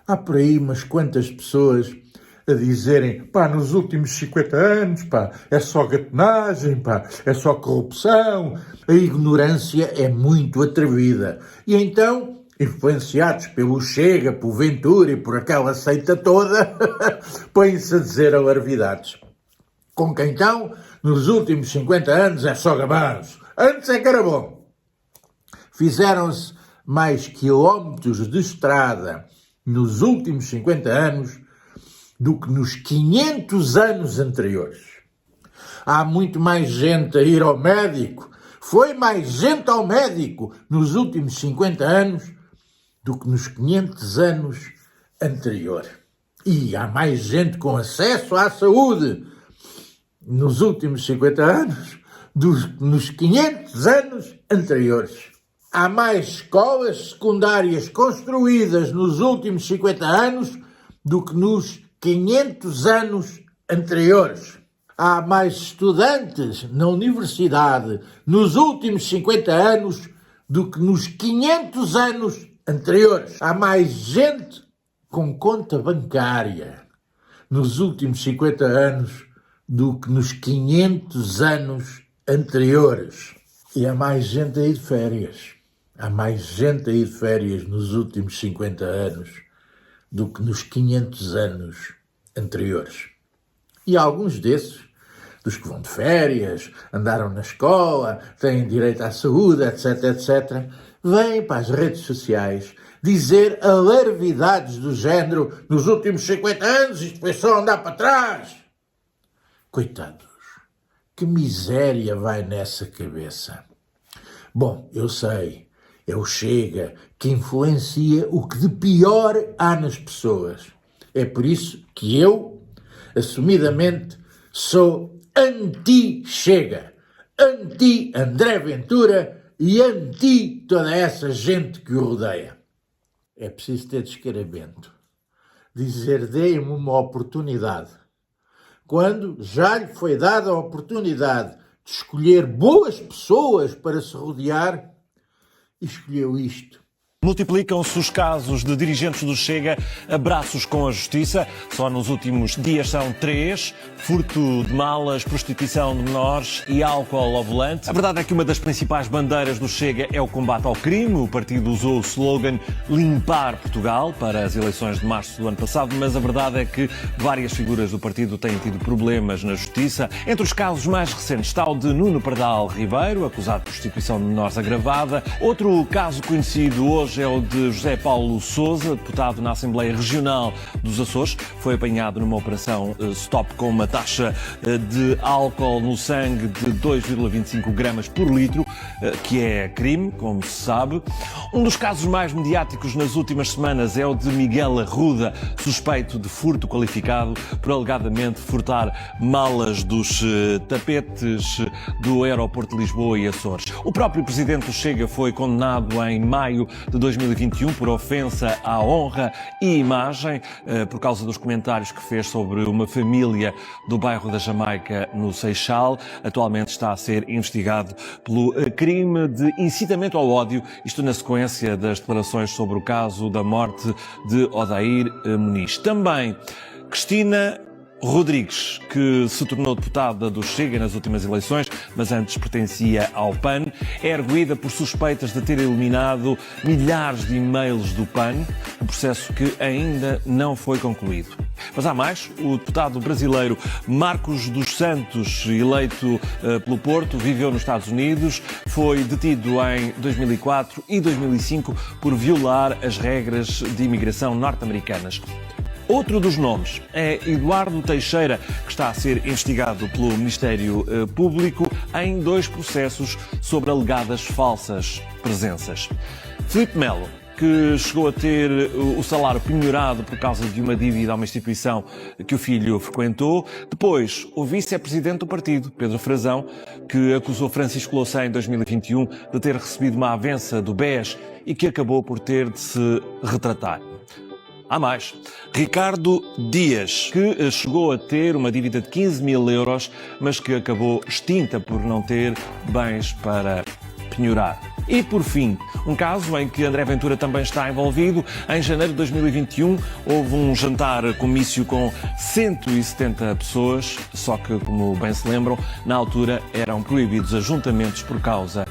Há por aí umas quantas pessoas a dizerem, pá, nos últimos 50 anos, pá, é só gatonagem, pá, é só corrupção, a ignorância é muito atrevida. E então, influenciados pelo Chega, pelo Ventura e por aquela seita toda, põem-se a dizer alarvidades. Com quem então, nos últimos 50 anos é só gabanço. Antes é que era bom. Fizeram-se mais quilómetros de estrada nos últimos 50 anos do que nos 500 anos anteriores. Há muito mais gente a ir ao médico, foi mais gente ao médico nos últimos 50 anos do que nos 500 anos anteriores. E há mais gente com acesso à saúde nos últimos 50 anos do que nos 500 anos anteriores. Há mais escolas secundárias construídas nos últimos 50 anos do que nos 500 anos anteriores. Há mais estudantes na universidade nos últimos 50 anos do que nos 500 anos anteriores. Há mais gente com conta bancária nos últimos 50 anos do que nos 500 anos anteriores. E há mais gente a ir de férias. Há mais gente a ir de férias nos últimos 50 anos do que nos 500 anos anteriores. E alguns desses, dos que vão de férias, andaram na escola, têm direito à saúde, etc., etc., vêm para as redes sociais dizer alarvidades do género nos últimos 50 anos isto foi só andar para trás. Coitados, que miséria vai nessa cabeça. Bom, eu sei, é o Chega que influencia o que de pior há nas pessoas. É por isso que eu, assumidamente, sou anti-Chega, anti-André Ventura e anti toda essa gente que o rodeia. É preciso ter descaramento. Dizer, deem-me uma oportunidade. Quando já lhe foi dada a oportunidade de escolher boas pessoas para se rodear, escolheu isto. Multiplicam-se os casos de dirigentes do Chega a braços com a justiça. Só nos últimos dias são 3. Furto de malas, prostituição de menores e álcool ao volante. A verdade é que uma das principais bandeiras do Chega é o combate ao crime. O partido usou o slogan Limpar Portugal para as eleições de março do ano passado, mas a verdade é que várias figuras do partido têm tido problemas na justiça. Entre os casos mais recentes está o de Nuno Pardal Ribeiro, acusado de prostituição de menores agravada. Outro caso conhecido hoje é o de José Paulo Sousa, deputado na Assembleia Regional dos Açores. Foi apanhado numa operação stop com uma taxa de álcool no sangue de 2,25 gramas por litro, que é crime, como se sabe. Um dos casos mais mediáticos nas últimas semanas é o de Miguel Arruda, suspeito de furto qualificado por alegadamente furtar malas dos tapetes do aeroporto de Lisboa e Açores. O próprio presidente do Chega foi condenado em maio de 2021 por ofensa à honra e imagem por causa dos comentários que fez sobre uma família do bairro da Jamaica, no Seixal. Atualmente está a ser investigado pelo crime de incitamento ao ódio, isto na sequência das declarações sobre o caso da morte de Odair Muniz. Também Cristina Rodrigues, que se tornou deputada do Chega nas últimas eleições, mas antes pertencia ao PAN, é arguida por suspeitas de ter eliminado milhares de e-mails do PAN, um processo que ainda não foi concluído. Mas há mais, o deputado brasileiro Marcos dos Santos, eleito pelo Porto, viveu nos Estados Unidos, foi detido em 2004 e 2005 por violar as regras de imigração norte-americanas. Outro dos nomes é Eduardo Teixeira, que está a ser investigado pelo Ministério Público em 2 processos sobre alegadas falsas presenças. Filipe Melo, que chegou a ter o salário penhorado por causa de uma dívida a uma instituição que o filho frequentou. Depois, o vice-presidente do partido, Pedro Frazão, que acusou Francisco Louçã em 2021 de ter recebido uma avença do BES e que acabou por ter de se retratar. Há mais. Ricardo Dias, que chegou a ter uma dívida de 15 mil euros, mas que acabou extinta por não ter bens para penhorar. E, por fim, um caso em que André Ventura também está envolvido. Em janeiro de 2021 houve um jantar-comício com 170 pessoas, só que, como bem se lembram, na altura eram proibidos ajuntamentos por causa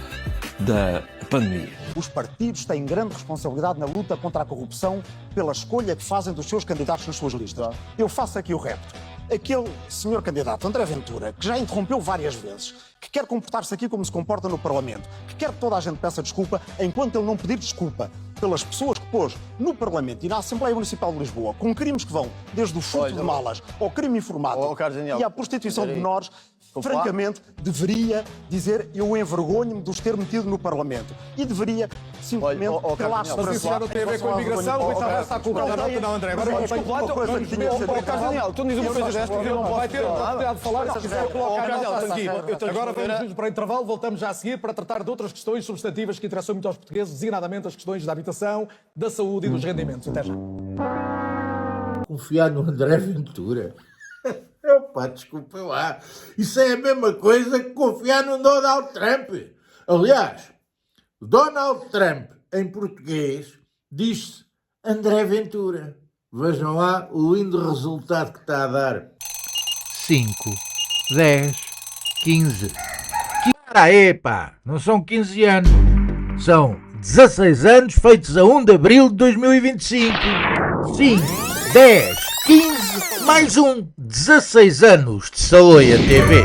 da pandemia. Os partidos têm grande responsabilidade na luta contra a corrupção pela escolha que fazem dos seus candidatos nas suas listas. Eu faço aqui o repto. Aquele senhor candidato, André Ventura, que já interrompeu várias vezes, que quer comportar-se aqui como se comporta no Parlamento, que quer que toda a gente peça desculpa, enquanto ele não pedir desculpa pelas pessoas que pôs no Parlamento e na Assembleia Municipal de Lisboa, com crimes que vão desde o furto de malas ao crime informático e à prostituição de menores, francamente, deveria dizer: eu envergonho-me de os ter metido no Parlamento. E deveria, simplesmente, pela Mas isso já não tem a ver com a imigração, ou então está a colocar a nota, não, André. Agora vamos uma coisa que tinha que ser... Carlos Daniel, tu dizes uma coisa desta, vai ter a oportunidade de falar, se quiser colocar a nota aqui. Agora vamos para o intervalo, voltamos já a seguir para tratar de outras questões substantivas que interessam muito aos portugueses, designadamente as questões da habitação, da saúde e dos rendimentos. Até já. Confiar no André Ventura? Opa, desculpa lá. Isso é a mesma coisa que confiar no Donald Trump. Aliás, Donald Trump, em português, diz-se André Ventura. Vejam lá o lindo resultado que está a dar. 5, 10, 15. Para aí, pá! Não são 15 anos. São 16 anos feitos a 1 de abril de 2025. 5, 10, 15, mais um. 16 anos de Saloia TV.